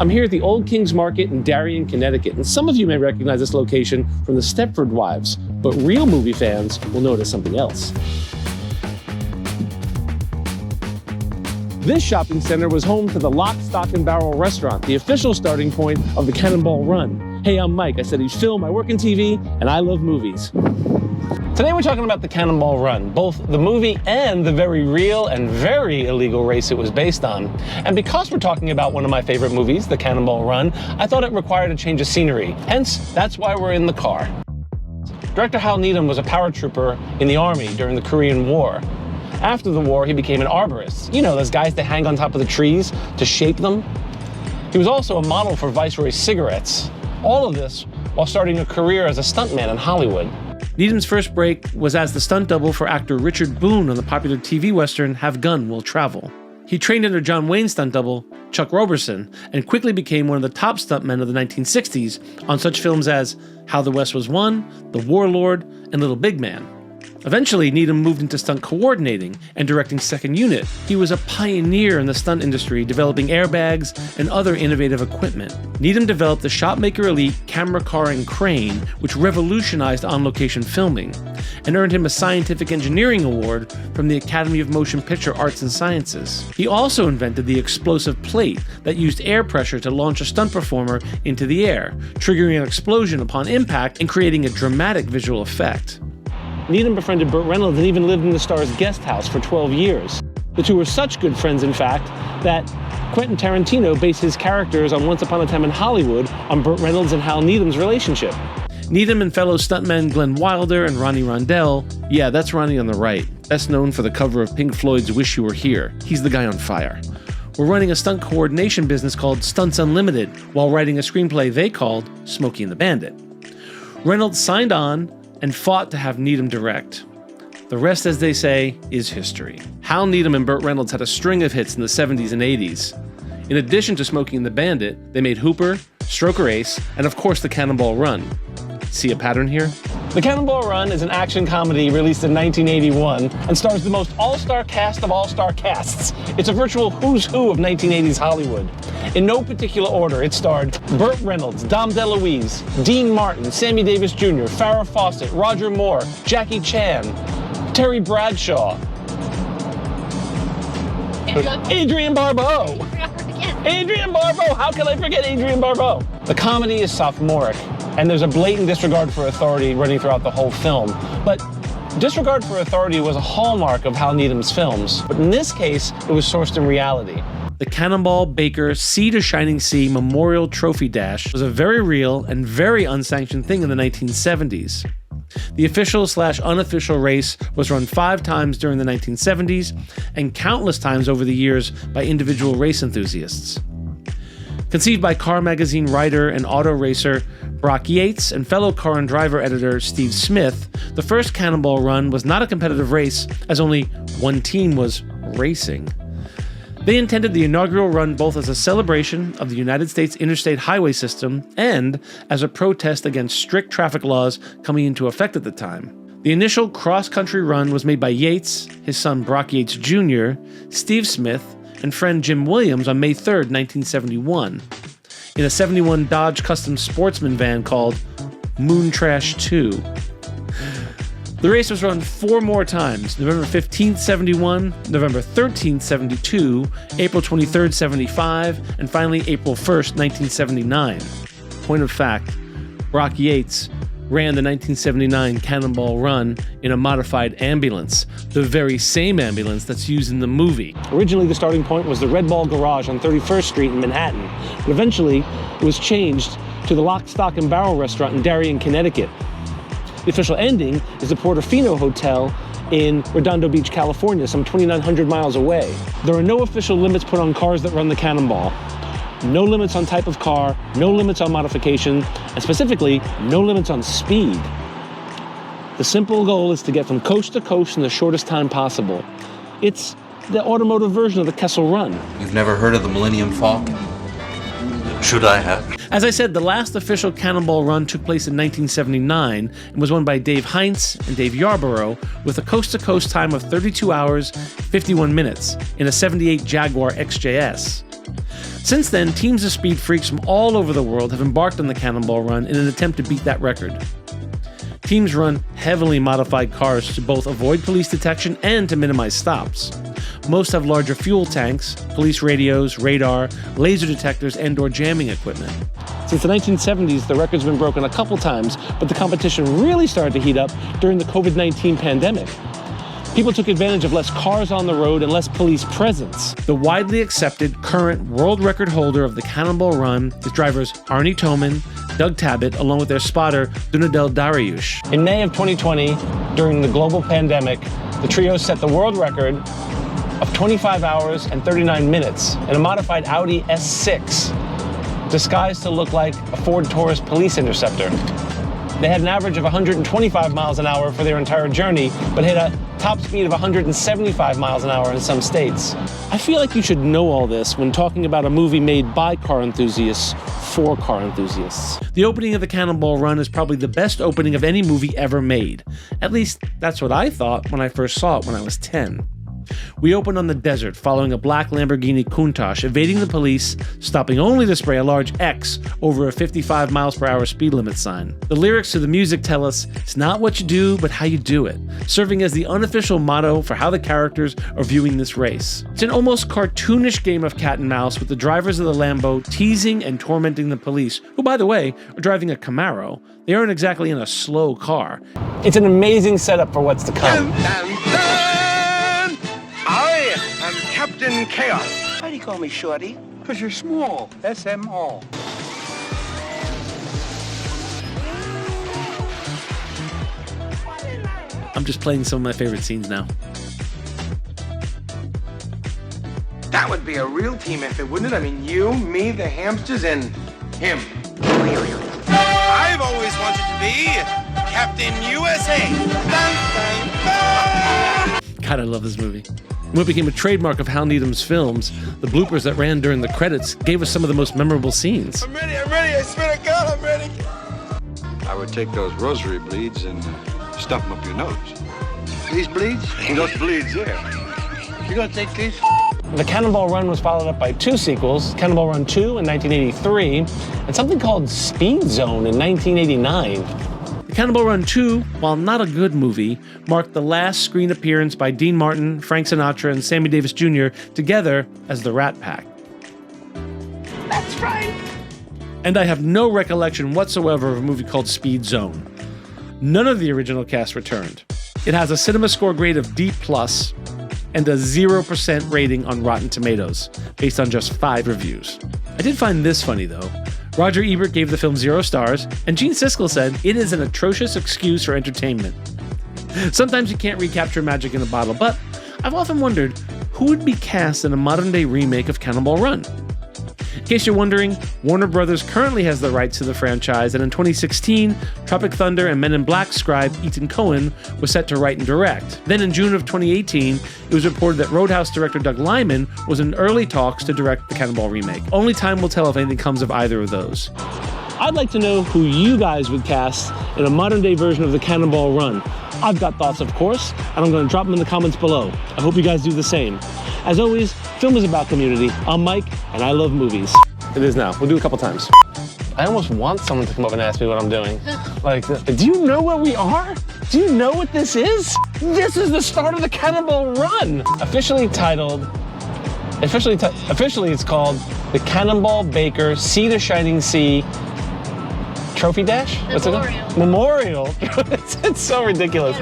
I'm here at the Old King's Market in Darien, Connecticut, and some of you may recognize this location from the Stepford Wives, but real movie fans will notice something else. This shopping center was home to the Lock, Stock, and Barrel restaurant, the official starting point of the Cannonball Run. Hey, I'm Mike. I study film, I work in TV, and I love movies. Today we're talking about the Cannonball Run, both the movie and the very real and very illegal race it was based on. And because we're talking about one of my favorite movies, the Cannonball Run, I thought it required a change of scenery. Hence, that's why we're in the car. Director Hal Needham was a paratrooper in the Army during the Korean War. After the war, he became an arborist. You know, those guys that hang on top of the trees to shape them. He was also a model for Viceroy cigarettes. All of this while starting a career as a stuntman in Hollywood. Needham's first break was as the stunt double for actor Richard Boone on the popular TV western Have Gun, Will Travel. He trained under John Wayne's stunt double, Chuck Roberson, and quickly became one of the top stuntmen of the 1960s on such films as How the West Was Won, The Warlord, and Little Big Man. Eventually, Needham moved into stunt coordinating and directing second unit. He was a pioneer in the stunt industry, developing airbags and other innovative equipment. Needham developed the Shopmaker Elite camera car and crane, which revolutionized on-location filming, and earned him a Scientific Engineering Award from the Academy of Motion Picture Arts and Sciences. He also invented the explosive plate that used air pressure to launch a stunt performer into the air, triggering an explosion upon impact and creating a dramatic visual effect. Needham befriended Burt Reynolds and even lived in the star's guest house for 12 years. The two were such good friends, in fact, that Quentin Tarantino based his characters on Once Upon a Time in Hollywood on Burt Reynolds and Hal Needham's relationship. Needham and fellow stuntmen Glenn Wilder and Ronnie Rondell, yeah, that's Ronnie on the right, best known for the cover of Pink Floyd's Wish You Were Here. He's the guy on fire. We're running a stunt coordination business called Stunts Unlimited while writing a screenplay they called Smokey and the Bandit. Reynolds signed on and fought to have Needham direct. The rest, as they say, is history. Hal Needham and Burt Reynolds had a string of hits in the 70s and 80s. In addition to Smokey and the Bandit, they made Hooper, Stroker Ace, and of course the Cannonball Run. See a pattern here? The Cannonball Run is an action comedy released in 1981 and stars the most all-star cast of all-star casts. It's a virtual who's who of 1980s Hollywood. In no particular order, it starred Burt Reynolds, Dom DeLuise, Dean Martin, Sammy Davis Jr., Farrah Fawcett, Roger Moore, Jackie Chan, Terry Bradshaw, Adrienne Barbeau. Adrienne Barbeau! How can I forget Adrienne Barbeau? The comedy is sophomoric, and there's a blatant disregard for authority running throughout the whole film. But disregard for authority was a hallmark of Hal Needham's films, but in this case, it was sourced in reality. The Cannonball Baker Sea to Shining Sea Memorial Trophy Dash was a very real and very unsanctioned thing in the 1970s. The official/unofficial race was run 5 times during the 1970s and countless times over the years by individual race enthusiasts. Conceived by Car Magazine writer and auto racer Brock Yates and fellow Car and Driver editor Steve Smith, the first Cannonball Run was not a competitive race, as only one team was racing. They intended the inaugural run both as a celebration of the United States interstate highway system and as a protest against strict traffic laws coming into effect at the time. The initial cross-country run was made by Yates, his son Brock Yates Jr., Steve Smith, and friend Jim Williams on May 3rd, 1971, in a 71 Dodge Custom Sportsman van called Moon Trash 2. The race was run 4 more times, November 15th, 71, November 13th, 72, April 23rd, 75, and finally April 1st, 1979. Point of fact, Brock Yates ran the 1979 Cannonball Run in a modified ambulance, the very same ambulance that's used in the movie. Originally, the starting point was the Red Ball Garage on 31st Street in Manhattan, but eventually it was changed to the Lock, Stock, and Barrel restaurant in Darien, Connecticut. The official ending is the Portofino Hotel in Redondo Beach, California, some 2,900 miles away. There are no official limits put on cars that run the Cannonball. No limits on type of car, no limits on modification, and specifically, no limits on speed. The simple goal is to get from coast to coast in the shortest time possible. It's the automotive version of the Kessel Run. You've never heard of the Millennium Falcon? Should I have? As I said, the last official Cannonball Run took place in 1979 and was won by Dave Heinz and Dave Yarborough with a coast-to-coast time of 32 hours, 51 minutes in a 78 Jaguar XJS. Since then, teams of speed freaks from all over the world have embarked on the Cannonball Run in an attempt to beat that record. Teams run heavily modified cars to both avoid police detection and to minimize stops. Most have larger fuel tanks, police radios, radar, laser detectors, and/or jamming equipment. Since the 1970s, the record's been broken a couple times, but the competition really started to heat up during the COVID-19 pandemic. People took advantage of less cars on the road and less police presence. The widely accepted current world record holder of the Cannonball Run is drivers Arnie Toman, Doug Tabbitt, along with their spotter Dunadel Dariush. In May of 2020, during the global pandemic, the trio set the world record of 25 hours and 39 minutes in a modified Audi S6, disguised to look like a Ford Taurus police interceptor. They had an average of 125 miles an hour for their entire journey, but hit a top speed of 175 miles an hour in some states. I feel like you should know all this when talking about a movie made by car enthusiasts for car enthusiasts. The opening of the Cannonball Run is probably the best opening of any movie ever made. At least, that's what I thought when I first saw it when I was 10. We open on the desert, following a black Lamborghini Countach, evading the police, stopping only to spray a large X over a 55 miles per hour speed limit sign. The lyrics to the music tell us, it's not what you do, but how you do it, serving as the unofficial motto for how the characters are viewing this race. It's an almost cartoonish game of cat and mouse with the drivers of the Lambo teasing and tormenting the police, who, by the way, are driving a Camaro. They aren't exactly in a slow car. It's an amazing setup for what's to come. I'm Captain Chaos. Why do you call me Shorty? Because you're small. SMall. I'm just playing some of my favorite scenes now. That would be a real team effort, wouldn't it? I mean, you, me, the hamsters, and him. I've always wanted to be Captain USA. Dun, dun, dun. God, I love this movie. What became a trademark of Hal Needham's films, the bloopers that ran during the credits gave us some of the most memorable scenes. I'm ready, I swear to God, I'm ready. I would take those rosary bleeds and stuff them up your nose. These bleeds? Those bleeds, yeah. You gonna take these? The Cannonball Run was followed up by two sequels, Cannonball Run 2 in 1983, and something called Speed Zone in 1989. The Cannonball Run 2, while not a good movie, marked the last screen appearance by Dean Martin, Frank Sinatra, and Sammy Davis Jr. together as the Rat Pack. That's right. And I have no recollection whatsoever of a movie called Speed Zone. None of the original cast returned. It has a cinema score grade of D+, and a 0% rating on Rotten Tomatoes, based on just 5 reviews. I did find this funny, though. Roger Ebert gave the film 0 stars, and Gene Siskel said, it is an atrocious excuse for entertainment. Sometimes you can't recapture magic in a bottle, but I've often wondered who would be cast in a modern-day remake of Cannonball Run. In case you're wondering, Warner Brothers currently has the rights to the franchise, and in 2016, Tropic Thunder and Men in Black scribe Ethan Cohen was set to write and direct. Then in June of 2018, it was reported that Roadhouse director Doug Liman was in early talks to direct the Cannonball remake. Only time will tell if anything comes of either of those. I'd like to know who you guys would cast in a modern-day version of the Cannonball Run. I've got thoughts, of course, and I'm going to drop them in the comments below. I hope you guys do the same. As always, film is about community. I'm Mike, and I love movies. It is now. We'll do it a couple times. I almost want someone to come up and ask me what I'm doing. Like, do you know where we are? Do you know what this is? This is the start of the Cannonball Run. Officially it's called the Cannonball Baker Sea to Shining Sea Trophy Dash? What's it called? Memorial. It's so ridiculous.